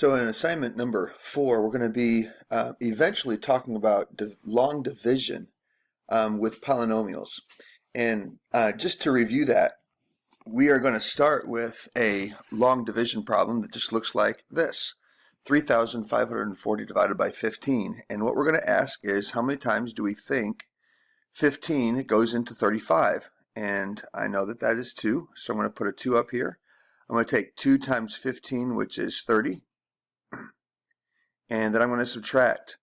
So in assignment number 4, we're going to be eventually talking about long division with polynomials. And just to review that, we are going to start with a long division problem that just looks like this. 3,540 divided by 15. And what we're going to ask is, how many times do we think 15 goes into 35? And I know that that is 2, so I'm going to put a 2 up here. I'm going to take 2 times 15, which is 30. And then I'm going to subtract.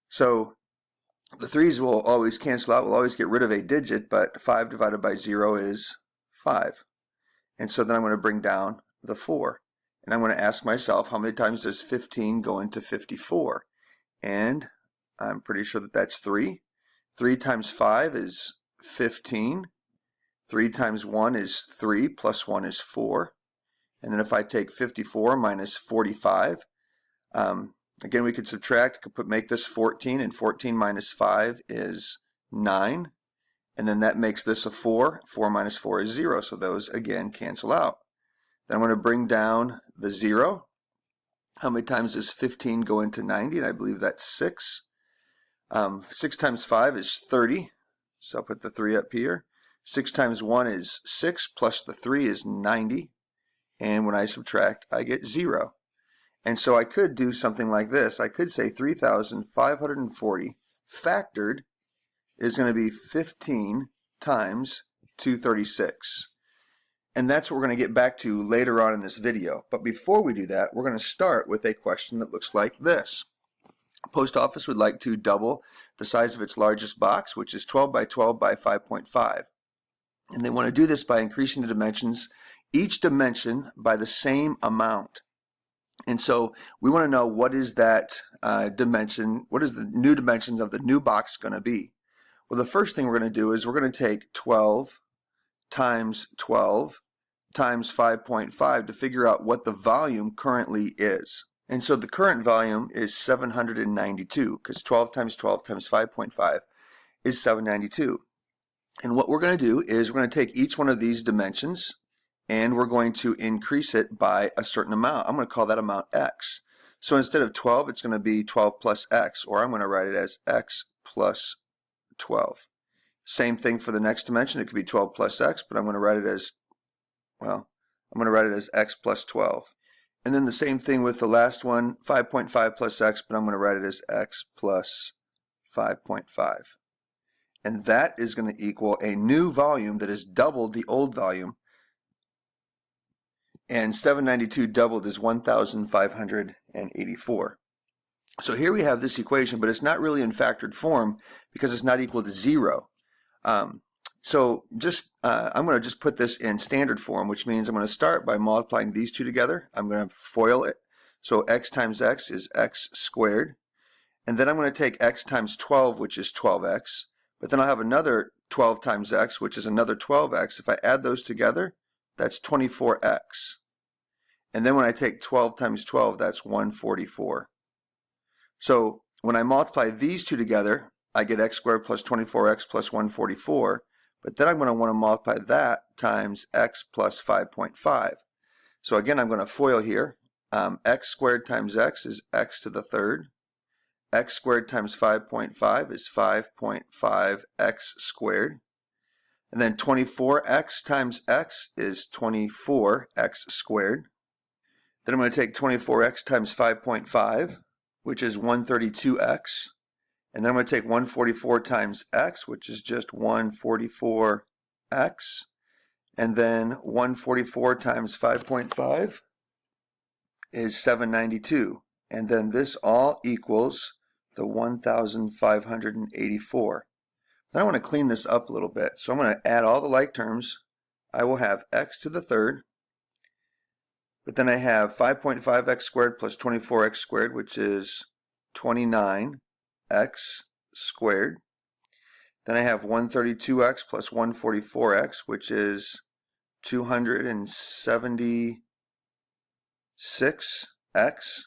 So the 3's will always cancel out. We'll always get rid of a digit, but 5 divided by 0 is 5. And so then I'm going to bring down the 4. And I'm going to ask myself, how many times does 15 go into 54? And I'm pretty sure that that's 3. 3 times 5 is 15. 3 times 1 is 3, plus 1 is 4. And then if I take 54 minus 45, again, we could subtract, make this 14, and 14 minus 5 is 9. And then that makes this a 4. 4 minus 4 is 0, so those, again, cancel out. Then I'm going to bring down the 0. How many times does 15 go into 90? And I believe that's 6. 6 times 5 is 30, so I'll put the 3 up here. 6 times 1 is 6, plus the 3 is 90. And when I subtract, I get 0. And so I could do something like this. I could say 3,540 factored is going to be 15 times 236. And that's what we're going to get back to later on in this video. But before we do that, we're going to start with a question that looks like this. Post office would like to double the size of its largest box, which is 12 by 12 by 5.5. And they want to do this by increasing the dimensions, each dimension by the same amount. And so we want to know, what is that dimension, what is the new dimensions of the new box going to be? Well, the first thing we're going to do is we're going to take 12 times 12 times 5.5 to figure out what the volume currently is. And so the current volume is 792, because 12 times 12 times 5.5 is 792. And what we're going to do is we're going to take each one of these dimensions and we're going to increase it by a certain amount. I'm going to call that amount x. So instead of 12, it's going to be 12 plus x, or I'm going to write it as x plus 12. Same thing for the next dimension. It could be 12 plus x, but I'm going to write it as, well, I'm going to write it as x plus 12. And then the same thing with the last one, 5.5 plus x, but I'm going to write it as x plus 5.5. And that is going to equal a new volume that is doubled the old volume. And 792 doubled is 1,584. So here we have this equation, but it's not really in factored form because it's not equal to 0. So I'm going to just put this in standard form, which means I'm going to start by multiplying these two together. I'm going to FOIL it. So x times x is x squared. And then I'm going to take x times 12, which is 12x. But then I'll have another 12 times x, which is another 12x. If I add those together, that's 24x. And then when I take 12 times 12, that's 144. So when I multiply these two together, I get x squared plus 24x plus 144. But then I'm going to want to multiply that times x plus 5.5. So again, I'm going to FOIL here. X squared times x is x to the third. X squared times 5.5 is 5.5x squared. And then 24x times x is 24x squared. Then I'm going to take 24x times 5.5, which is 132x. And then I'm going to take 144 times x, which is just 144x. And then 144 times 5.5 is 792. And then this all equals the 1,584. Then I want to clean this up a little bit. So I'm going to add all the like terms. I will have x to the third. But then I have 5.5x squared plus 24x squared, which is 29x squared. Then I have 132x plus 144x, which is 276x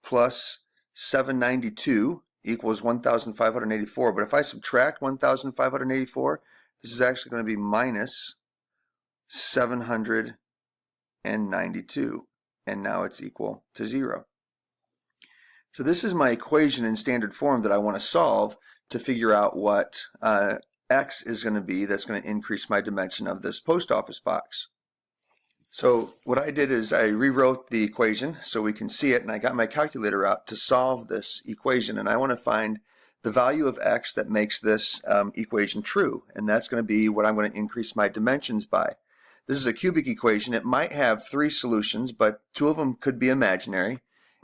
plus 792 equals 1,584. But if I subtract 1,584, this is actually going to be minus 792. and now it's equal to 0. So this is my equation in standard form that I want to solve to figure out what x is going to be that's going to increase my dimension of this post office box. So what I did is I rewrote the equation so we can see it, and I got my calculator out to solve this equation, and I want to find the value of x that makes this equation true, and that's going to be what I'm going to increase my dimensions by. This is a cubic equation. It might have 3 solutions, but 2 of them could be imaginary.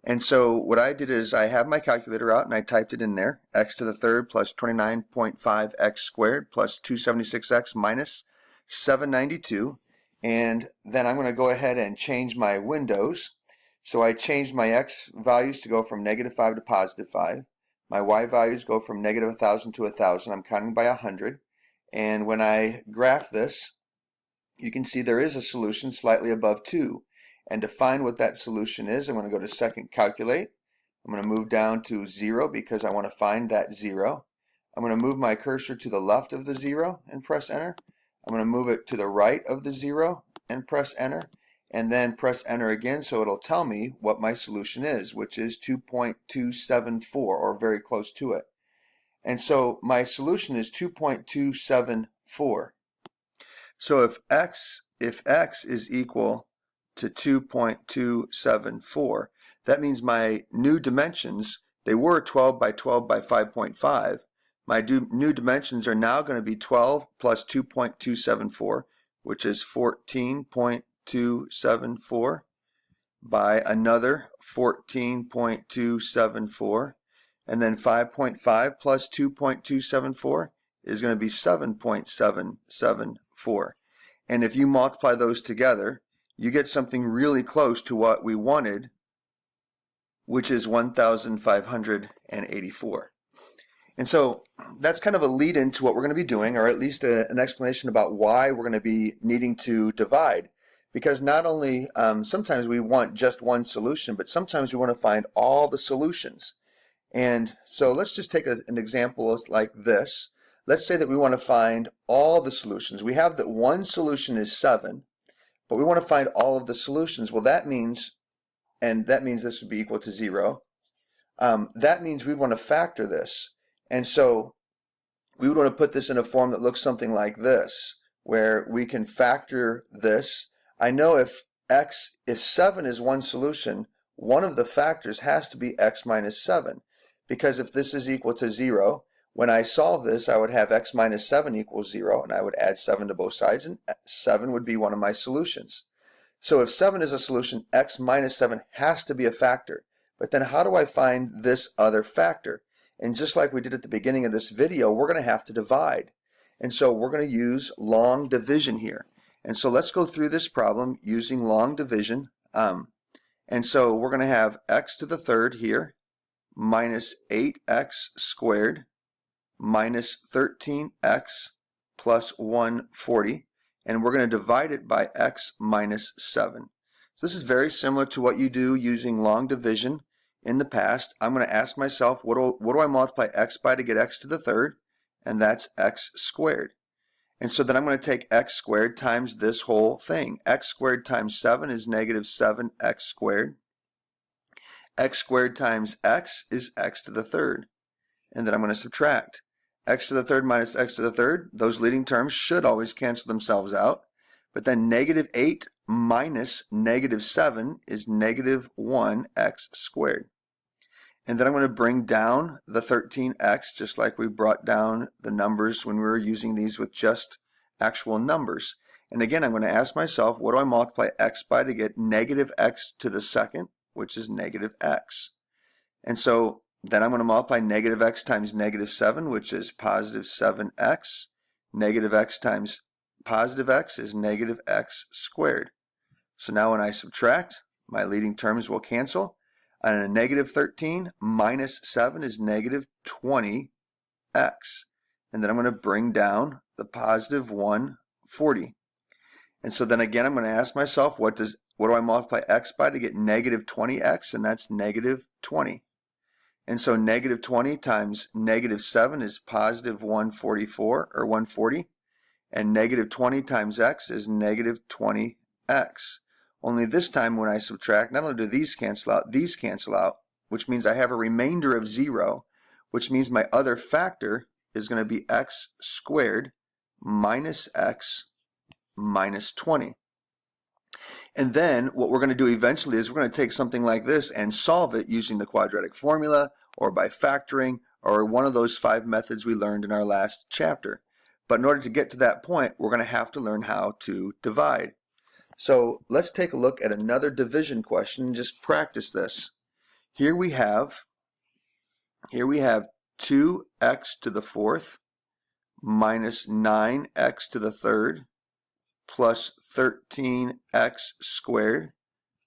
And so what I did is I have my calculator out and I typed it in there, x to the third plus 29.5x squared plus 276x minus 792. And then I'm going to go ahead and change my windows. So I changed my x values to go from -5 to +5. My y values go from -1,000 to 1,000. I'm counting by 100. And when I graph this, you can see there is a solution slightly above 2. And to find what that solution is, I'm going to go to second calculate. I'm going to move down to 0 because I want to find that 0. I'm going to move my cursor to the left of the 0 and press enter. I'm going to move it to the right of the 0 and press enter, and then press enter again so it'll tell me what my solution is, which is 2.274, or very close to it. And so my solution is 2.274. So if x is equal to 2.274, that means my new dimensions, they were 12 by 12 by 5.5. My new dimensions are now going to be 12 plus 2.274, which is 14.274 by another 14.274, and then 5.5 plus 2.274 is going to be 7.774. And if you multiply those together, you get something really close to what we wanted, which is 1,584. And so that's kind of a lead into what we're going to be doing, or at least an explanation about why we're going to be needing to divide. Because not only sometimes we want just one solution, but sometimes we want to find all the solutions. And so let's just take an example like this. Let's say that we want to find all the solutions. We have that one solution is 7, but we want to find all of the solutions. Well, that means this would be equal to 0. That means we want to factor this. And so we would want to put this in a form that looks something like this, where we can factor this. I know if 7 is one solution, one of the factors has to be x minus 7. Because if this is equal to 0, when I solve this, I would have x minus 7 equals 0, and I would add 7 to both sides, and 7 would be one of my solutions. So if 7 is a solution, x minus 7 has to be a factor. But then how do I find this other factor? And just like we did at the beginning of this video, we're going to have to divide. And so we're going to use long division here. And so let's go through this problem using long division. And so we're going to have x to the third here minus 8x squared minus 13x plus 140. And we're going to divide it by x minus 7. So this is very similar to what you do using long division in the past. I'm going to ask myself, what do I multiply x by to get x to the third? And that's x squared. And so then I'm going to take x squared times this whole thing. X squared times 7 is negative 7x squared. X squared times x is x to the third. And then I'm going to subtract. X to the third minus x to the third, those leading terms should always cancel themselves out. But then negative 8 minus negative 7 is negative 1x squared. And then I'm going to bring down the 13x just like we brought down the numbers when we were using these with just actual numbers. And again, I'm going to ask myself, what do I multiply x by to get negative x to the second, which is negative x? And so then I'm going to multiply negative x times negative 7, which is positive 7x. Negative x times positive x is negative x squared. So now when I subtract, my leading terms will cancel. And a negative 13 minus 7 is negative 20x. And then I'm going to bring down the positive 140. And so then again, I'm going to ask myself, what do I multiply x by to get negative 20x? And that's negative 20. And so negative 20 times negative 7 is positive 144, or 140. And negative 20 times x is negative 20x. only this time when I subtract, not only do these cancel out, which means I have a remainder of 0, which means my other factor is going to be x squared minus x minus 20. And then what we're going to do eventually is we're going to take something like this and solve it using the quadratic formula or by factoring or one of those 5 methods we learned in our last chapter. But in order to get to that point, we're going to have to learn how to divide. So let's take a look at another division question and just practice this. Here we have 2x to the 4th minus 9x to the 3rd plus 13x squared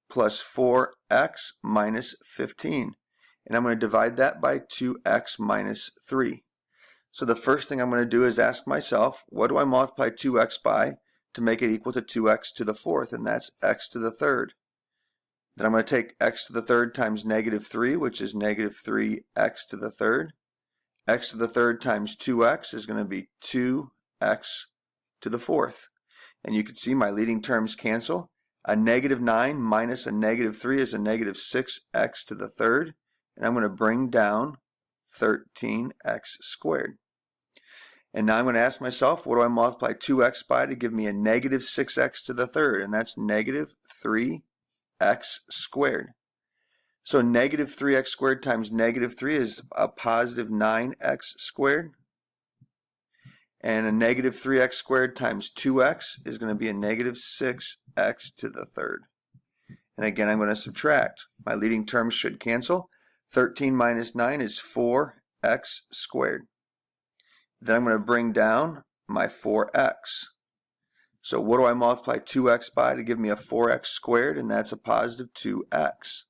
plus 4x minus 15. And I'm going to divide that by 2x minus 3. So the first thing I'm going to do is ask myself, what do I multiply 2x by to make it equal to 2x to the 4th? And that's x to the 3rd. Then I'm going to take x to the 3rd times negative 3, which is negative 3x to the 3rd. X to the 3rd times 2x is going to be 2x to the 4th. And you can see my leading terms cancel. A negative 9 minus a negative 3 is a negative 6x to the 3rd. And I'm going to bring down 13x squared. And now I'm going to ask myself, what do I multiply 2x by to give me a negative 6x to the 3rd? And that's negative 3x squared. So negative 3x squared times negative 3 is a positive 9x squared. And a negative 3x squared times 2x is going to be a negative 6x to the 3rd. And again, I'm going to subtract. My leading terms should cancel. 13 minus 9 is 4x squared. Then I'm going to bring down my 4x. So what do I multiply 2x by to give me a 4x squared? And that's a positive 2x.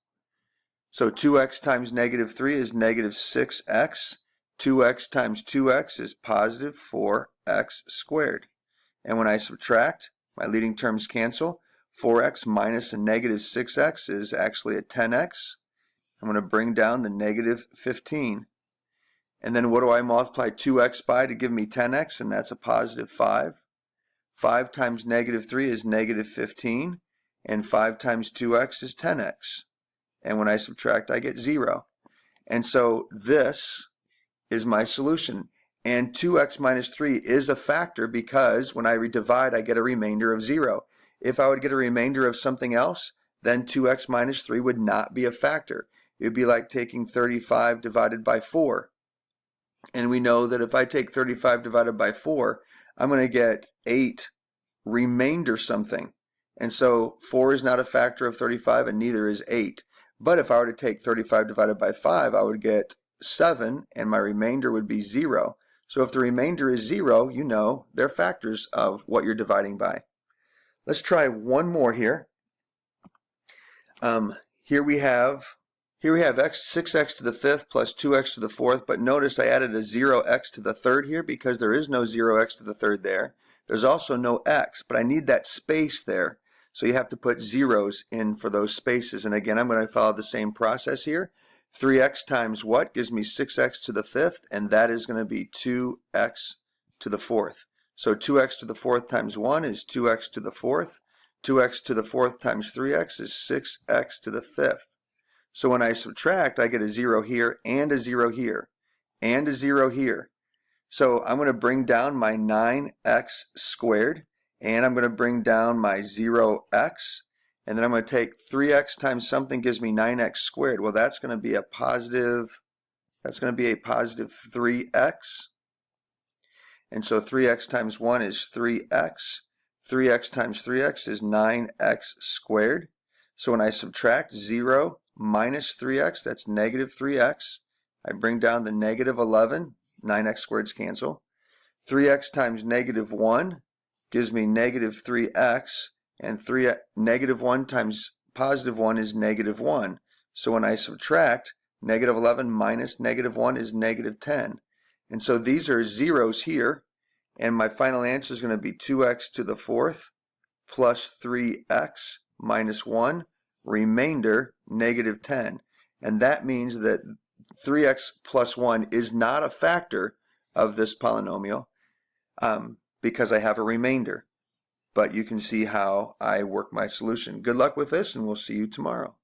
So 2x times negative 3 is negative 6x. 2x times 2x is positive 4x squared. And when I subtract, my leading terms cancel. 4x minus a negative 6x is actually a 10x. I'm going to bring down the negative 15. And then what do I multiply 2x by to give me 10x? And that's a positive 5. 5 times negative 3 is negative 15. And 5 times 2x is 10x. And when I subtract, I get 0. And so this is my solution. And 2x minus 3 is a factor because when I divide, I get a remainder of 0. If I would get a remainder of something else, then 2x minus 3 would not be a factor. It would be like taking 35 divided by 4. And we know that if I take 35 divided by 4, I'm going to get 8 remainder something. And so 4 is not a factor of 35 and neither is 8. But if I were to take 35 divided by 5, I would get 7 and my remainder would be 0. So if the remainder is 0, you know they're factors of what you're dividing by. Let's try one more here. Here we have 6x to the 5th plus 2x to the 4th, but notice I added a 0x to the 3rd here because there is no 0x to the 3rd there. There's also no x, but I need that space there. So you have to put zeros in for those spaces. And again, I'm going to follow the same process here. 3x times what gives me 6x to the 5th, and that is going to be 2x to the 4th. So 2x to the 4th times 1 is 2x to the 4th. 2x to the 4th times 3x is 6x to the 5th. So when I subtract, I get a 0 here and a 0 here and a 0 here. So I'm going to bring down my 9x squared, and I'm going to bring down my 0x, and then I'm going to take 3x times something gives me 9x squared. Well, that's going to be a positive 3x. And so 3x times 1 is 3x. 3x times 3x is 9x squared. So when I subtract 0 minus 3x, that's negative 3x. I bring down the negative 11. 9x squareds cancel. 3x times negative 1 gives me negative 3x. And negative 1 times positive 1 is negative 1. So when I subtract, negative 11 minus negative 1 is negative 10. And so these are zeros here. And my final answer is going to be 2x to the 4th plus 3x minus 1, remainder negative 10. And that means that 3x plus 1 is not a factor of this polynomial because I have a remainder. but you can see how I work my solution. Good luck with this, and we'll see you tomorrow.